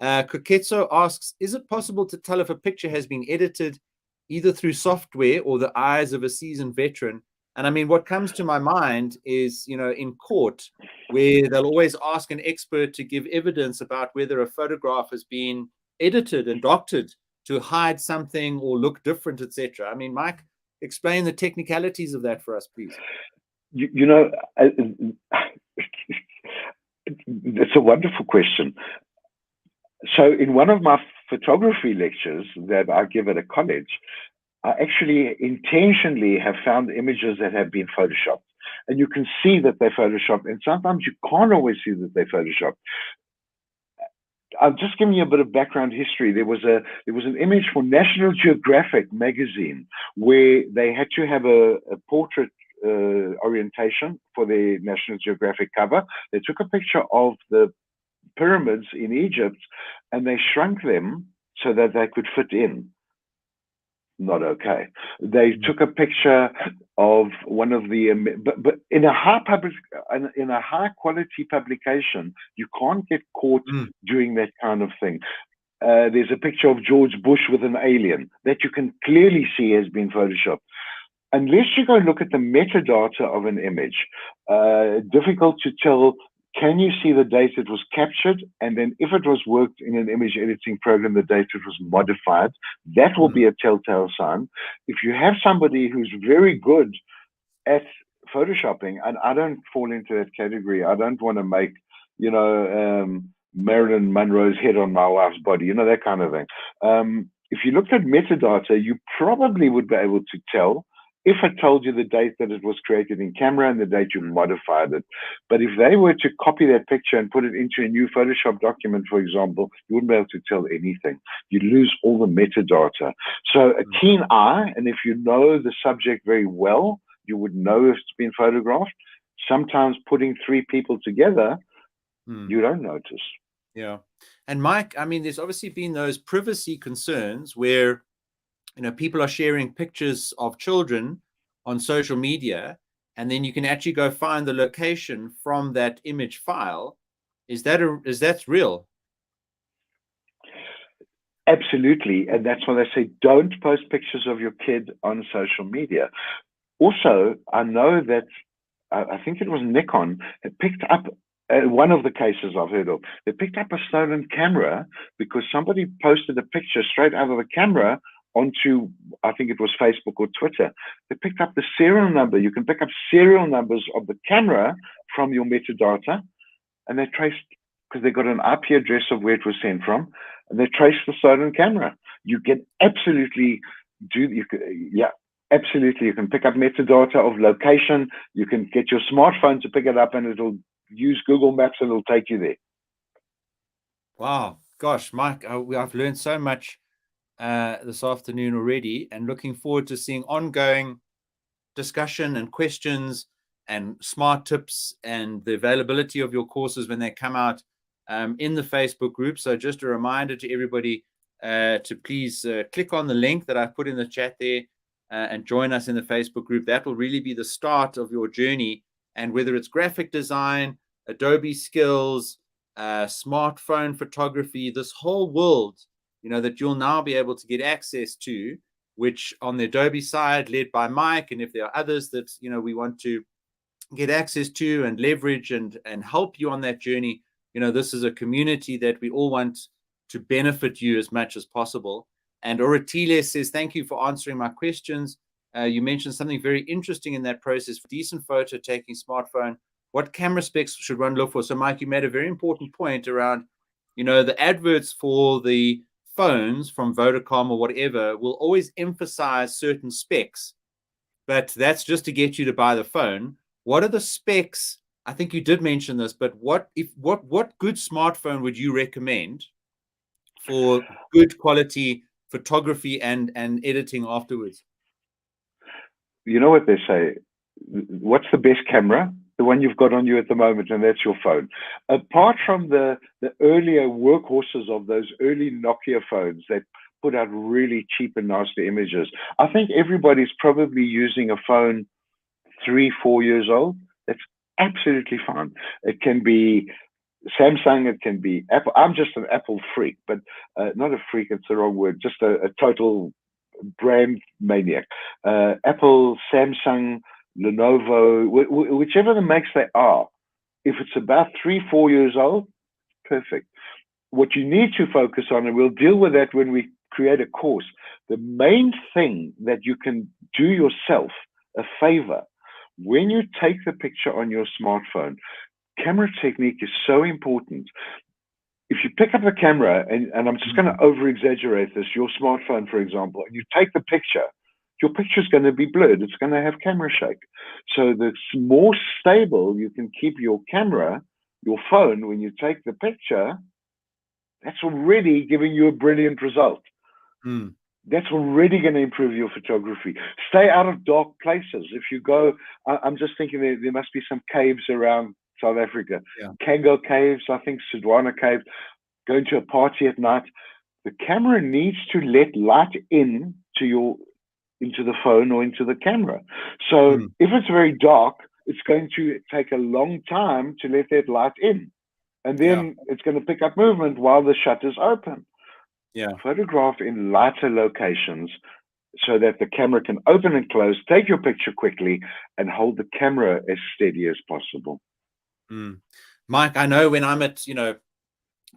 Koketso asks, is it possible to tell if a picture has been edited either through software or the eyes of a seasoned veteran? And I mean, what comes to my mind is, you know, in court, where they'll always ask an expert to give evidence about whether a photograph has been edited and doctored to hide something or look different, etc. I mean, Mike, explain the technicalities of that for us, please. You know, it's a wonderful question. So in one of my photography lectures that I give at a college, I actually intentionally have found images that have been photoshopped. And you can see that they're photoshopped, and sometimes you can't always see that they're photoshopped. I'll just give you a bit of background history. There was an image for National Geographic magazine where they had to have a portrait orientation for the National Geographic cover. They took a picture of the pyramids in Egypt and they shrunk them so that they could fit in. Not okay. They took a picture of one of the, but in a high quality publication, you can't get caught doing that kind of thing. There's a picture of George Bush with an alien that you can clearly see has been photoshopped. Unless you go look at the metadata of an image, difficult to tell. Can you see the date it was captured? And then if it was worked in an image editing program, the date it was modified, that will be a telltale sign. If you have somebody who's very good at photoshopping, and I don't fall into that category. I don't want to make, you know, Marilyn Monroe's head on my wife's body, you know, that kind of thing. If you looked at metadata, you probably would be able to tell if I told you the date that it was created in camera and the date you modified it. But if they were to copy that picture and put it into a new Photoshop document, for example, you wouldn't be able to tell anything. You lose all the metadata. So a keen eye, and if you know the subject very well, you would know if it's been photographed. Sometimes putting three people together, you don't notice. Yeah. And Mike, I mean, there's obviously been those privacy concerns where, you know, people are sharing pictures of children on social media, and then you can actually go find the location from that image file. Is that real? Absolutely. And that's why they say don't post pictures of your kid on social media. Also, I know that I think it was Nikon that picked up one of the cases I've heard of. They picked up a stolen camera because somebody posted a picture straight out of the camera onto, I think it was Facebook or Twitter. They picked up the serial number. You can pick up serial numbers of the camera from your metadata, and they traced, because they got an IP address of where it was sent from, and they traced the stolen camera. You can absolutely absolutely. You can pick up metadata of location. You can get your smartphone to pick it up, and it'll use Google Maps and it'll take you there. Wow. Gosh, Mike, I've learned so much this afternoon already, and looking forward to seeing ongoing discussion and questions and smart tips and the availability of your courses when they come out in the Facebook group. So just a reminder to everybody to please click on the link that I put in the chat there and join us in the Facebook group. That will really be the start of your journey. And whether it's graphic design, Adobe skills, smartphone photography, this whole world, you know, that you'll now be able to get access to which on the Adobe side, led by Mike, and if there are others that, we want to get access to and leverage and help you on that journey, this is a community that we all want to benefit you as much as possible. And Oratile says, thank you for answering my questions. You mentioned something very interesting in that process. For decent photo taking smartphone, what camera specs should one look for? So Mike, you made a very important point around, the adverts for the phones from Vodacom or whatever will always emphasize certain specs, but that's just to get you to buy the phone. What are the specs? I think you did mention this, but what good smartphone would you recommend for good quality photography and editing afterwards? You know what they say, what's the best camera? The one you've got on you at the moment, and that's your phone. Apart from the earlier workhorses of those early Nokia phones that put out really cheap and nasty images, I think everybody's probably using a phone 3-4 years old. That's absolutely fine. It can be Samsung, it can be Apple. I'm just an Apple freak, but not a freak, it's the wrong word, just a total brand maniac. Apple, Samsung, Lenovo, whichever the makes they are, if it's about 3-4 years old, perfect. What you need to focus on, and we'll deal with that when we create a course, the main thing that you can do yourself a favor, when you take the picture on your smartphone, camera technique is so important. If you pick up the camera, and I'm just going to over exaggerate this, your smartphone, for example, and you take the picture, your picture is going to be blurred. It's going to have camera shake. So the more stable you can keep your camera, your phone, when you take the picture, that's already giving you a brilliant result. That's already going to improve your photography. Stay out of dark places. If you go, I'm just thinking there must be some caves around South Africa. Yeah. Kango caves, I think Sudwana cave. Going to a party at night, the camera needs to let light into the phone or into the camera. So if it's very dark, it's going to take a long time to let that light in. And then it's going to pick up movement while the shutter's open. Yeah. Photograph in lighter locations so that the camera can open and close, take your picture quickly, and hold the camera as steady as possible. Mike, I know when I'm at,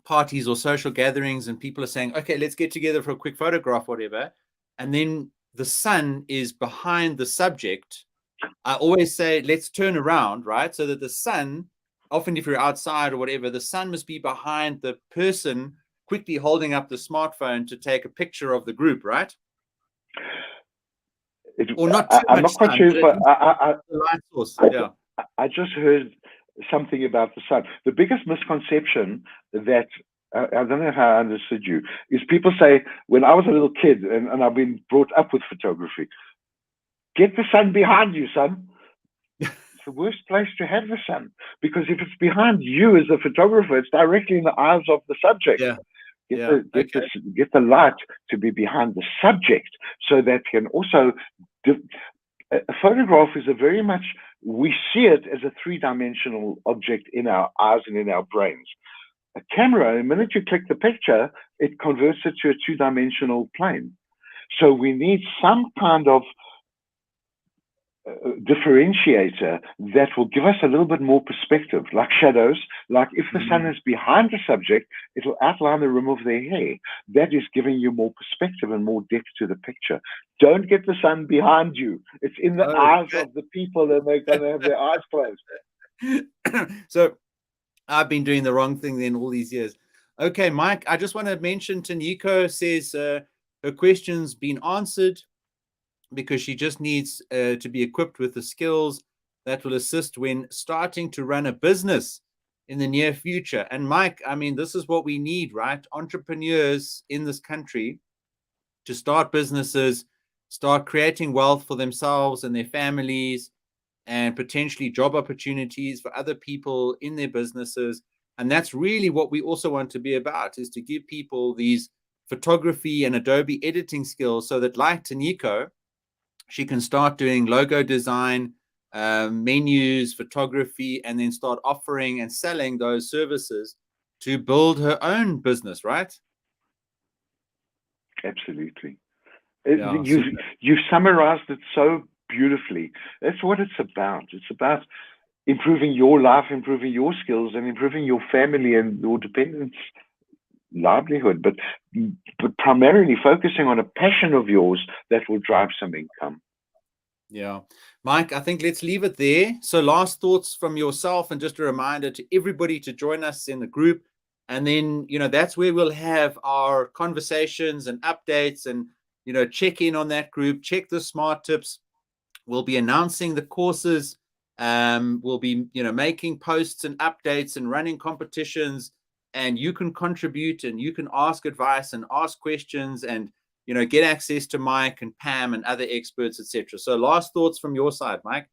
parties or social gatherings and people are saying, okay, let's get together for a quick photograph, whatever, and then the sun is behind the subject, I always say, let's turn around, right? So that the sun, often if you're outside or whatever, the sun must be behind the person quickly holding up the smartphone to take a picture of the group, right? Or not too I'm much not quite sun, sure, but the light source. I just heard something about the sun. The biggest misconception that I don't know how I understood you is people say, when I was a little kid and I've been brought up with photography, get the sun behind you, son. It's the worst place to have the sun, because if it's behind you as a photographer, it's directly in the eyes of the subject. Get the light to be behind the subject, so that can also a photograph is a very much, we see it as a three-dimensional object in our eyes and in our brains. A camera, the minute you click the picture, it converts it to a two-dimensional plane. So we need some kind of differentiator that will give us a little bit more perspective, like shadows. Like if the sun is behind the subject, it will outline the rim of their hair. That is giving you more perspective and more depth to the picture. Don't get the sun behind you. It's in the eyes of the people, and they're going to have their eyes closed. So I've been doing the wrong thing then all these years. Okay, Mike, I just want to mention Taniko says her question's been answered, because she just needs to be equipped with the skills that will assist when starting to run a business in the near future. And Mike, I mean, this is what we need, right? Entrepreneurs in this country to start businesses, start creating wealth for themselves and their families, and potentially job opportunities for other people in their businesses. And that's really what we also want to be about, is to give people these photography and Adobe editing skills, so that, like Taniko, she can start doing logo design, menus, photography, and then start offering and selling those services to build her own business, right? Absolutely. Yeah, You've summarized it so beautifully. That's what it's about. It's about improving your life, improving your skills, and improving your family and your dependents' livelihood. But primarily focusing on a passion of yours that will drive some income. Yeah. Mike, I think let's leave it there. So last thoughts from yourself, and just a reminder to everybody to join us in the group. And then, that's where we'll have our conversations and updates, and, check in on that group, check the smart tips. We'll be announcing the courses. We'll be, making posts and updates and running competitions, and you can contribute and you can ask advice and ask questions, and get access to Mike and Pam and other experts, etc. So last thoughts from your side, Mike?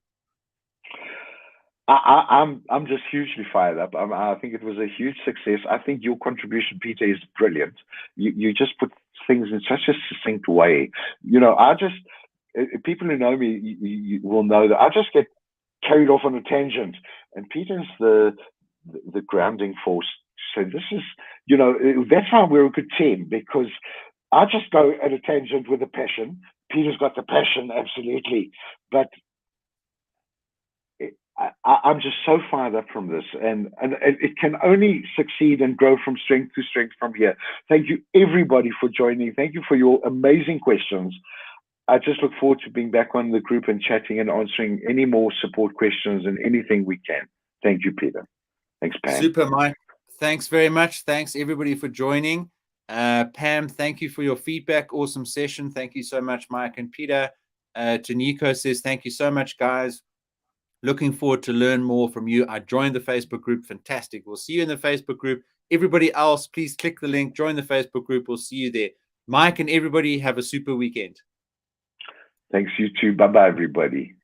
I'm just hugely fired up. I think it was a huge success. I think your contribution, Peter, is brilliant. You just put things in such a succinct way. People who know me you will know that I just get carried off on a tangent, and Peter's the grounding force. So this is, that's why we're a good team, because I just go at a tangent with a passion. Peter's got the passion, absolutely. But I'm just so fired up from this, and it can only succeed and grow from strength to strength from here. Thank you, everybody, for joining. Thank you for your amazing questions. I just look forward to being back on the group and chatting and answering any more support questions and anything we can. Thank you, Peter. Thanks, Pam. Super, Mike. Thanks very much. Thanks, everybody, for joining. Pam, thank you for your feedback. Awesome session. Thank you so much, Mike and Peter. Taniko says, thank you so much, guys. Looking forward to learn more from you. I joined the Facebook group. Fantastic. We'll see you in the Facebook group. Everybody else, please click the link, join the Facebook group. We'll see you there. Mike and everybody, have a super weekend. Thanks, you too. Bye-bye, everybody.